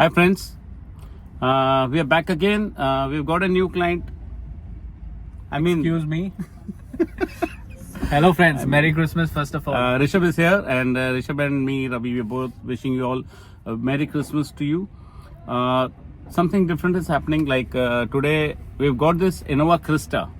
Hi friends, we are back again. We've got a new client. Excuse me. Hello friends, Merry Christmas first of all. Rishabh is here, and Rishabh and me, Ravi, we're both wishing you all a Merry Christmas to you. Something different is happening. Like today, we've got this Innova Krista,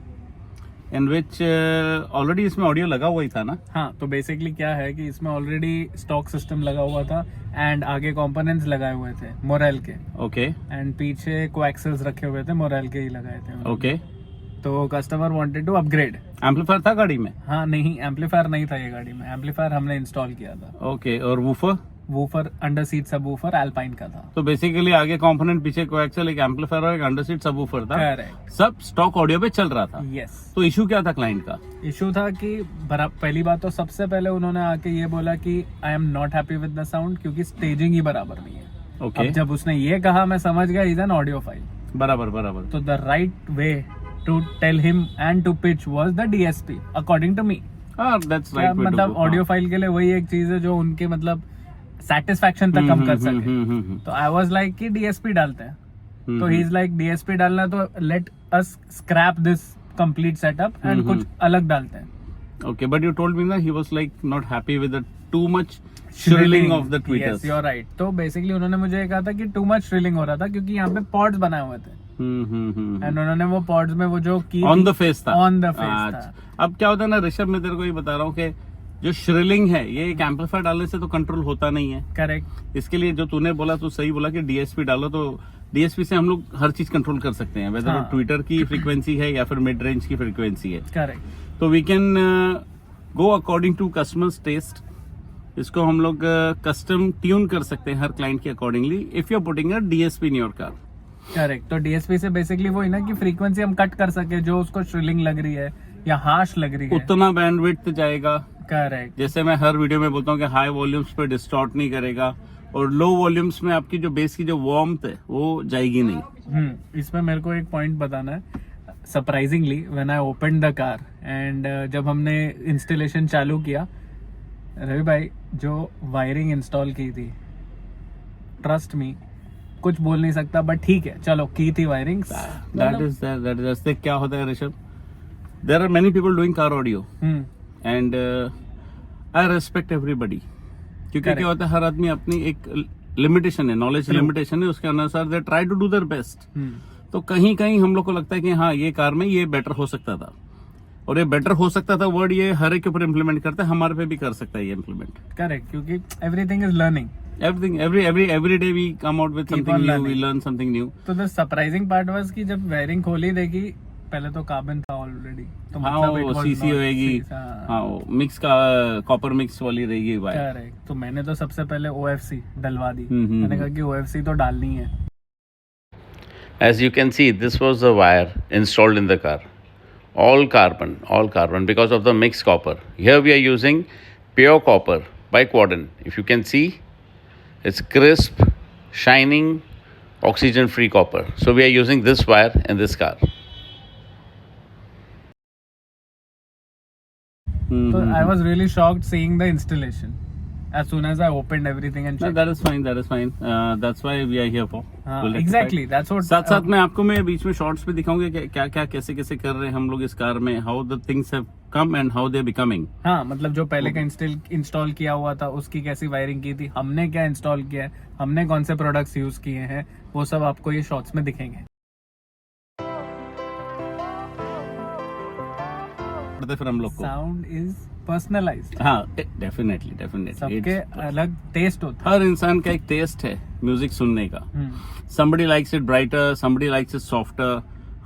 in which already इसमें audio लगा हुआ ही था ना? हाँ, तो basically क्या है कि इसमें ऑलरेडी स्टॉक सिस्टम लगा हुआ था एंड आगे कंपोनेंट्स लगाए हुए थे मोरेल के. ओके. एंड पीछे कोएक्सिल्स रखे हुए थे मोरेल के ही लगाए थे. ओके. तो customer wanted to upgrade. Amplifier था गाड़ी में? हाँ नहीं, एम्पलीफायर नहीं था ये गाड़ी में. एम्पलीफायर हमने इंस्टॉल किया था. ओके. और वूफर? वूफर अंडर सीट सब वूफर एल्पाइन का था. तो बेसिकली आगे कंपोनेंट, पीछे कोएक्सियल, एक एम्पलीफायर और एक अंडर सीट सब वूफर था. करेक्ट. सब स्टॉक ऑडियो पे चल रहा था. यस. तो इशू क्या था क्लाइंट का? इशू था कि पहली बात तो सबसे पहले उन्होंने आके ये बोला कि I am not happy with the sound क्योंकि स्टेजिंग ही बराबर नहीं है. ओके. अब जब उसने ये कहा मैं समझ गया इज एन ऑडियो फाइल. बराबर. तो the right way to tell him and to pitch was the DSP according to me. That's right. मतलब ऑडियो फाइल के लिए वही एक चीज है जो उनके मतलब सेटिस्फैक्शन तक कम कर सके. तो आई वाज लाइक कि डीएसपी डालते हैं. तो ही इज लाइक डीएसपी डालना तो let us scrap this complete setup and कुछ अलग डालते हैं. Okay, but you told me that he was like not happy with the too much shrilling of the tweeters. Yes, you're right. तो basically उन्होंने मुझे ये कहा था कि टू मच श्रिलिंग हो रहा था क्योंकि यहाँ पे पॉड्स बनाए हुए थे. एंड उन्होंने वो पॉड्स में वो जो की ऑन द फेस था. था. अब क्या होता है ना ऋषभ, मैं तेरे को ये बता रहा हूँ कि जो श्रिलिंग है ये एक एम्पलीफायर डालने से तो कंट्रोल होता नहीं है. करेक्ट. इसके लिए जो तूने बोला तो सही बोला कि डीएसपी डालो. तो डीएसपी से हम लोग हर चीज कंट्रोल कर सकते हैं, वेदर वो ट्विटर की फ्रीक्वेंसी है या फिर मिड रेंज की फ्रीक्वेंसी है. करेक्ट. तो we can go according to customers taste. इसको हम लोग कस्टम ट्यून कर सकते हैं हर क्लाइंट के accordingly if you are putting a DSP in your car. Correct. तो डीएसपी से बेसिकली वो ही ना कि फ्रीक्वेंसी हम कट कर सके जो उसको श्रिलिंग लग रही है या हार्श लग रही है, उतना बैंडविड्थ जाएगा. करेक्ट. जैसे मैं हर वीडियो में बोलता हूँ कि हाई वॉल्यूम्स पे डिस्टॉर्ट नहीं करेगा और लो वॉल्यूम्स में आपकी जो बेस की जो वार्मथ है वो जाएगी नहीं. इसमें मेरे को एक पॉइंट बताना है. Surprisingly when I open the car and जब हमने इंस्टॉलेशन चालू किया, रवि भाई जो वायरिंग इंस्टॉल की थी, ट्रस्ट मी कुछ बोल नहीं सकता बट ठीक है चलो की थी वायरिंग. दैट इज क्या होता है Rishabh, there are many people doing car audio and I respect everybody. क्योंकि क्या होता है हर आदमी अपनी एक लिमिटेशन है, नॉलेज लिमिटेशन है, उसके अनुसार they try to do their best. तो कहीं कहीं हम लोग को लगता है कि हाँ ये कार में ये बेटर हो सकता था, और ये बेटर हो सकता था वर्ड ये हर एक के ऊपर इम्प्लीमेंट करता है, हमारे पे भी कर सकता है ये इम्प्लीमेंट. करेक्ट. क्योंकि everything is learning. every day we come out with something new, we learn something new. तो द सरप्राइजिंग पार्ट वाज कि जब वायरिंग खोली देखी, पहले तो कार्बन था ऑलरेडी, तो हाँ मतलब वो सीसी होएगी. हाँ वो मिक्स का कॉपर मिक्स वाली रहेगी वायर. करेक्ट. तो मैंने तो सबसे पहले ओएफसी डलवा दी. मैंने कहा कि ओएफसी तो डालनी है. As you can see, this was the wire installed in the car. All carbon because of the mixed copper. Here we are using pure copper by Quadrant. If you can see, it's crisp, shining, oxygen-free copper. So we are using this wire in this car. So I was really shocked seeing the installation as soon as I opened everything and checked. No, that is fine. That's why we are here for. Exactly. That's what. साथ मैं आपको मैं बीच में shorts पे दिखाऊंगा कि क्या कैसे कर रहे हैं हम लोग इस कार में, how the things have come and how they are becoming. हाँ, मतलब जो पहले का इंस्टॉल किया हुआ था उसकी कैसी वायरिंग की थी, हमने क्या इंस्टॉल किया है, हमने कौन से प्रोडक्ट्स यूज किए हैं, वो सब आपको ये शॉर्ट्स में दिखेंगे. फिर हम लोग को साउंड इज पर्सनलाइज्ड. हाँ डेफिनेटली सबके अलग टेस्ट होता है. हर इंसान का एक टेस्ट है म्यूजिक सुनने का. somebody likes it brighter, somebody likes it softer.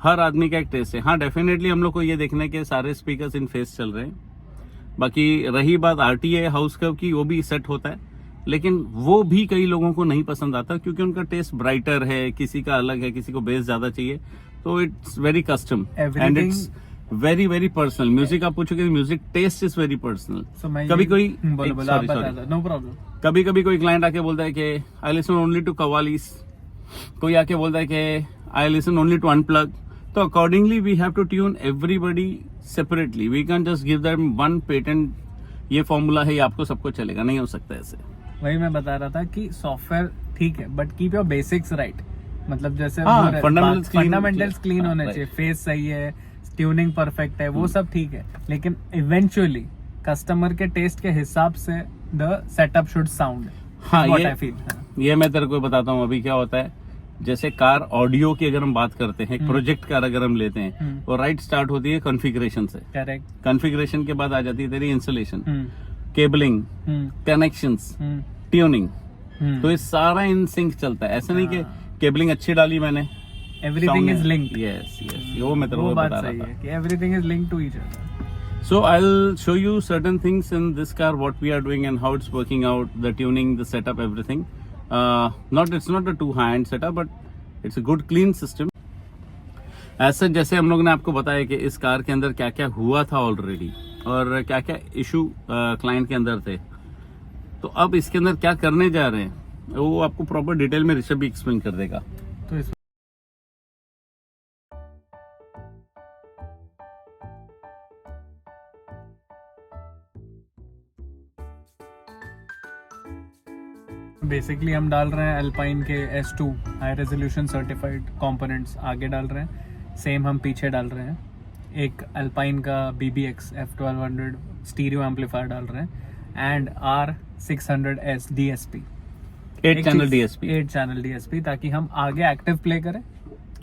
हर आदमी का एक टेस्ट है. हाँ डेफिनेटली हम लोग को ये देखने के सारे स्पीकर्स इन फेस चल रहे हैं. बाकी रही बात आरटीए हाउस कर्व की, वो भी सेट होता है, लेकिन वो भी कई लोगों को नहीं पसंद आता क्योंकि उनका टेस्ट ब्राइटर है, किसी का अलग है, किसी को बेस ज्यादा चाहिए. तो it's very custom and it's very very personal. Music आप पूछोगे, music taste is very personal. कभी कोई नो प्रॉब्लम. कभी कोई क्लाइंट आके बोलता है कि I listen only to qawwalis, कोई आके बोलता है कि I listen only to unplug. तो accordingly we have to tune everybody separately. We can just give them one patent, ये फॉर्मूला है, ये आपको सबको चलेगा, नहीं हो सकता ऐसे. वही मैं बता रहा था कि सॉफ्टवेयर ठीक है but keep your basics right, मतलब जैसे हाँ, fundamentals क्लीन हाँ, होने right. चाहिए, फेस सही है, ट्यूनिंग परफेक्ट है, वो सब ठीक है, लेकिन इवेंचुअली कस्टमर के टेस्ट के हिसाब से द सेटअप शुड साउंड। हाँ, What ये I feel, ये मैं तेरे को बताता हूँ अभी क्या होता है। जैसे कार ऑडियो की अगर हम बात करते हैं, प्रोजेक्ट कार अगर हम लेते हैं, वो राइट स्टार्ट होती है कॉन्फ़िगरेशन से। करेक्ट। कॉन्फ़िगरेशन के बाद आ जाती है तेरी इंस्टॉलेशन, केबलिंग, कनेक्शंस, हम्म। ट्यूनिंग। तो ये सारा इन सिंक चलता है। ऐसा नहीं कि केबलिंग अच्छी डाली मैंने, everything is linked. Yes yes, वो मैं तेरे वो को बात बता सही रहा है था। कि everything is linked to each other. So I'll show you certain things in this car, what we are doing and how it's working out, the tuning, the setup, everything. It's not a too high-end setup, but it's a good clean system. ऐसा जैसे हम लोग ने आपको बताया कि इस car के अंदर क्या क्या हुआ था ऑलरेडी और क्या क्या इशू क्लाइंट के अंदर थे, तो अब इसके अंदर क्या करने जा रहे हैं वो आपको प्रॉपर डिटेल में ऋषभ भी एक्सप्लेन कर देगा। तो इस बेसिकली हम डाल रहे हैं अल्पाइन के S2 high resolution certified components आगे डाल रहे हैं, सेम हम पीछे डाल रहे हैं। एक अल्पाइन का BBX F1200 स्टीरियो एम्पलीफायर डाल रहे हैं and R600S DSP, 8 channel DSP, 8 channel DSP, ताकि हम आगे एक्टिव प्ले करें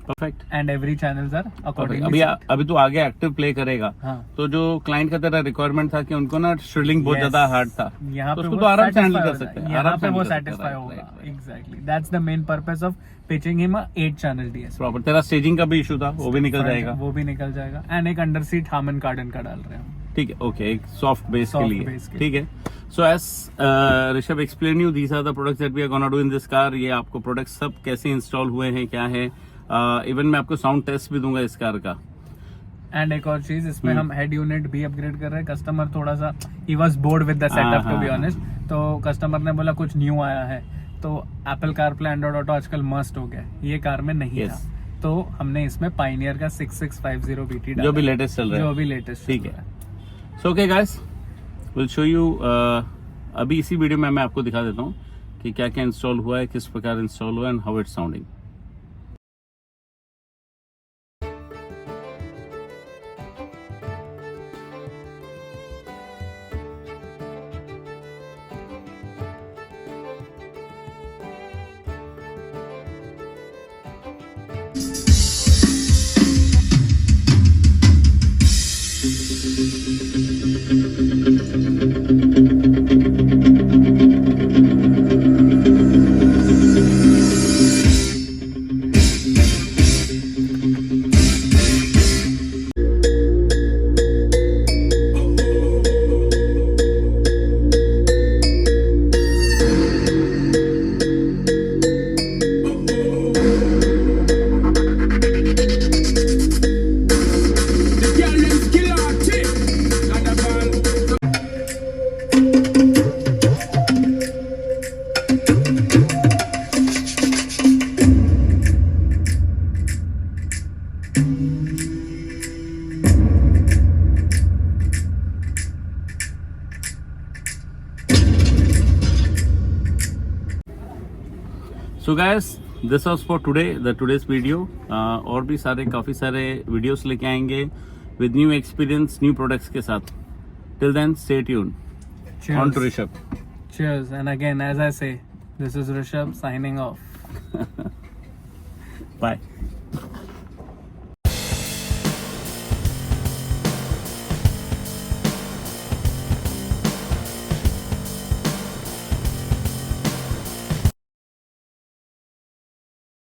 perfect. And every channels are अभी अकॉर्डिंगली। अभी तो आगे एक्टिव प्ले करेगा, हाँ, तो जो क्लाइंट का तेरा रिक्वायरमेंट था कि उनको ना श्रिलिंग बहुत ज्यादा हार्ड था, यहाँ तो पे उसको वो तो आराम से satisfy हैंडल कर हो सकते हैं, जाए, यहाँ आराम पे से वो handle कर सकते हैं, सेटिस्फाई right, होगा। right, right. Exactly, that's the main purpose of pitching him 8 channel DSP। Proper. तेरा स्टेजिंग का भी इशू था, वो भी निकल जाएगा। वो भी निकल जाएगा एंड एक अंडर सीट हार्मन कार्डन का डाल रहे हैं हम। ठीक है, ओके, एक सॉफ्ट बेस के Soft लिए, base के ठीक है। So as Rishabh explain you, these are the products that we are gonna do in this car. ये आपको प्रोडक्ट्स सब कैसे इंस्टॉल हुए हैं, क्या है, इवन मैं आपको साउंड टेस्ट भी दूंगा इस कार का। एंड एक और चीज, इसमें हम हेड यूनिट भी अपग्रेड कर रहे हैं। कस्टमर थोड़ा सा ही was bored with the setup to be honest, तो कस्टमर ने बोला कुछ न्यू आया है, तो एप्पल कारप्ले एंड्रॉइड ऑटो आजकल मस्ट हो गया, ये कार में नहीं Yes. था, तो हमने इसमें पाइनियर का 6650 BT डाला, जो भी लेटेस्ट चल रहा जो है, अभी लेटेस्ट ठीक है। So okay guys, will show you. अभी इसी वीडियो में मैं आपको दिखा देता हूँ कि क्या क्या इंस्टॉल हुआ है, किस प्रकार इंस्टॉल हुआ है and how it's sounding. So guys, this was for today, the today's video. और भी काफी सारे वीडियोस लेके आएंगे with new experience, new products के साथ। Till then stay tune. On to Rishabh. Cheers, and again, as I say, this is Rishabh signing off. Bye.